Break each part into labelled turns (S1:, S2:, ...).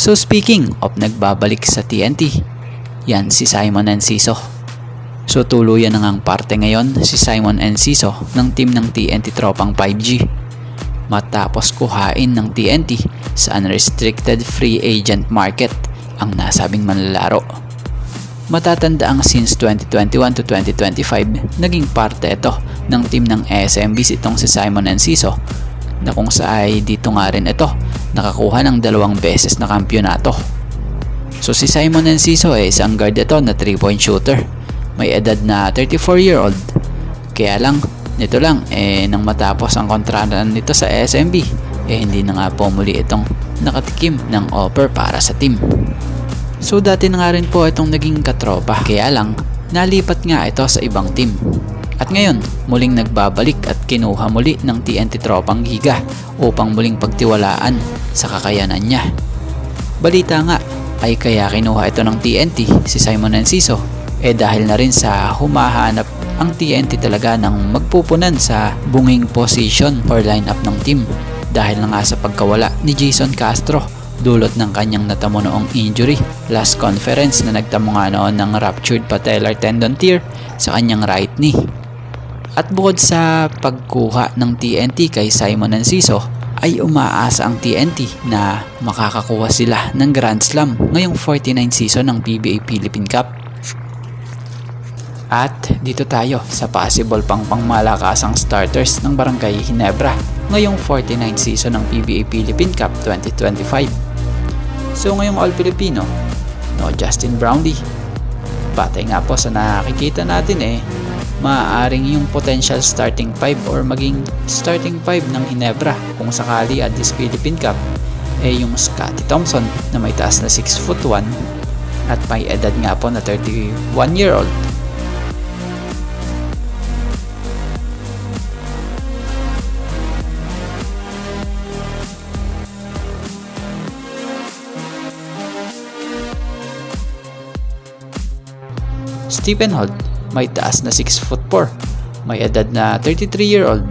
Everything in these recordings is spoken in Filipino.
S1: So speaking of nagbabalik sa TNT, yan si Simon Enciso. So tuluyan na ngang parte ngayon si Simon Enciso ng team ng TNT Tropang 5G matapos kuhain ng TNT sa unrestricted free agent market ang nasabing manlalaro. Matatanda ang since 2021 to 2025 naging parte ito ng team ng SMBs itong si Simon Enciso, na kung saan dito nga rin ito nakakuha ng 2 beses na kampyonato. So si Simon Enciso isang guard ito na 3-point shooter. May edad na 34-year-old. Kaya lang, nito lang nang matapos ang kontrata nito sa SMB, hindi na nga po muli itong nakatikim ng offer para sa team. So dati na nga rin po itong naging katropa, kaya lang nalipat nga ito sa ibang team. At ngayon, muling nagbabalik at kinuha muli ng TNT Tropang Giga upang muling pagtiwalaan sa kakayanan niya. Balita nga ay kaya kinuha ito ng TNT si Simon Enciso dahil na rin sa humahanap ang TNT talaga ng magpupunan sa bunging position or lineup ng team dahil na nga sa pagkawala ni Jason Castro dulot ng kanyang natamo noong injury last conference na nagtamo nga noon ng ruptured patellar tendon tear sa kanyang right knee. At bukod sa pagkuha ng TNT kay Simon Enciso ay umaasa ang TNT na makakakuha sila ng Grand Slam ngayong 49 season ng PBA Philippine Cup. At dito tayo sa possible pangmalakasang starters ng Barangay Ginebra ngayong 49 season ng PBA Philippine Cup 2025. So ngayong All Filipino, no Justin Brownlee. Batay nga po sa nakikita natin maaaring yung potential starting 5 or maging starting 5 ng Ginebra kung sakali at this Philippine Cup yung Scottie Thompson na may taas na 6'1" at may edad nga po na 31-year-old. Stephen Holt, may taas na 6'4", may edad na 33-year-old.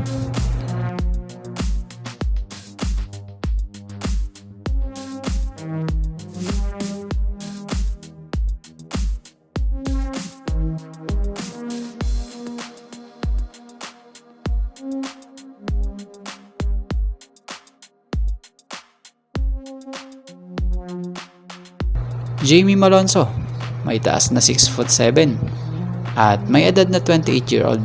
S1: Jamie Malonzo, may taas na 6'7" at may edad na 28-year-old.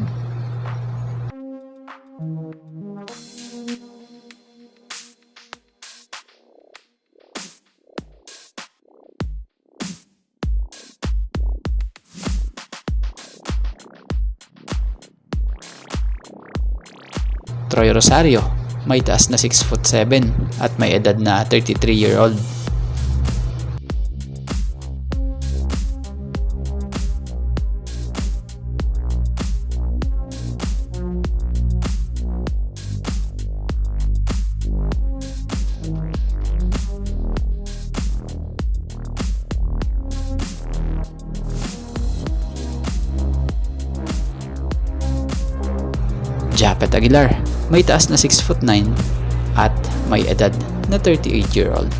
S1: Troy Rosario, may taas na 6'7" at may edad na 33-year-old. Japet Aguilar, may taas na 6'9" at may edad na 38-year-old.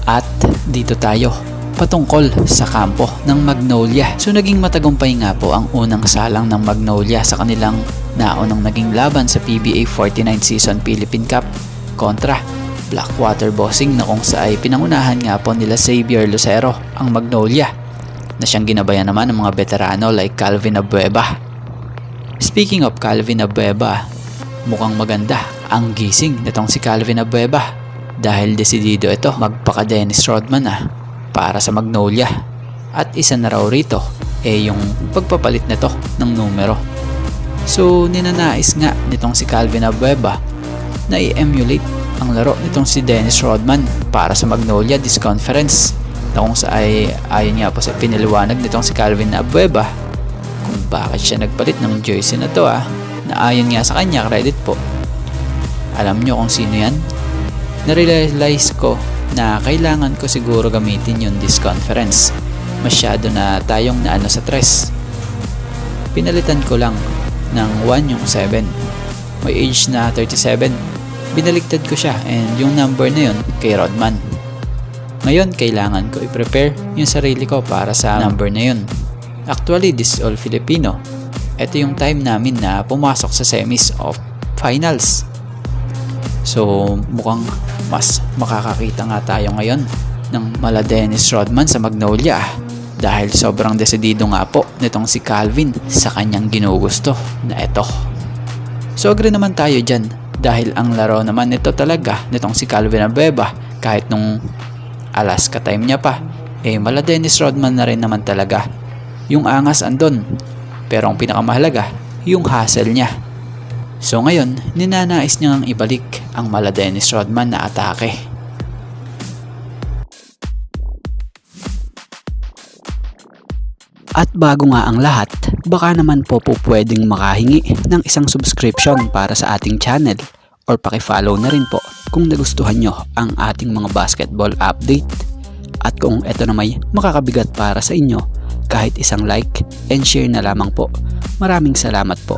S1: At dito tayo patungkol sa kampo ng Magnolia. So naging matagumpay nga po ang unang salang ng Magnolia sa kanilang naunang naging laban sa PBA 49 season Philippine Cup kontra Blackwater Bossing, na kung saan ay pinangunahan nga po nila Xavier Lucero ang Magnolia, na siyang ginabayan naman ng mga veterano like Calvin Abueva. Speaking of Calvin Abueva, mukhang maganda ang gising nitong si Calvin Abueva dahil desidido ito magpaka Dennis Rodman para sa Magnolia, at isa na raw rito yung pagpapalit nito ng numero. So ninanais nga nitong si Calvin Abueva na i-emulate ang laro nitong si Dennis Rodman para sa Magnolia this conference, na kung saan ay ayon nga po sa piniliwanag nitong si Calvin Abueva kung bakit siya nagpalit ng jersey na to na ayon nga sa kanya, credit po. Alam nyo kung sino yan? Narealize ko na kailangan ko siguro gamitin yung this conference. Masyado na tayong naano sa tres. Pinalitan ko lang ng 1 yung 7. May age na 37. Binaligtad ko siya and yung number na yun kay Rodman. Ngayon kailangan ko i-prepare yung sarili ko para sa number na yun. Actually, this is all Filipino. Ito yung time namin na pumasok sa semis of finals. So mukhang mas makakakita nga tayo ngayon ng mala Dennis Rodman sa Magnolia dahil sobrang desidido nga po nitong si Calvin sa kanyang ginugusto na ito. So agree naman tayo dyan dahil ang laro naman nito talaga nitong si Calvin Abeba kahit nung Alaska time niya pa mala Dennis Rodman na rin naman talaga. Yung angas andon pero ang pinakamahalaga yung hustle niya. So ngayon, ninanais niyang ibalik ang mala Dennis Rodman na atake. At bago nga ang lahat, baka naman po pwedeng makahingi ng isang subscription para sa ating channel or pakifollow na rin po kung nagustuhan nyo ang ating mga basketball update. At kung ito na may makakabigat para sa inyo, kahit isang like and share na lamang po. Maraming salamat po.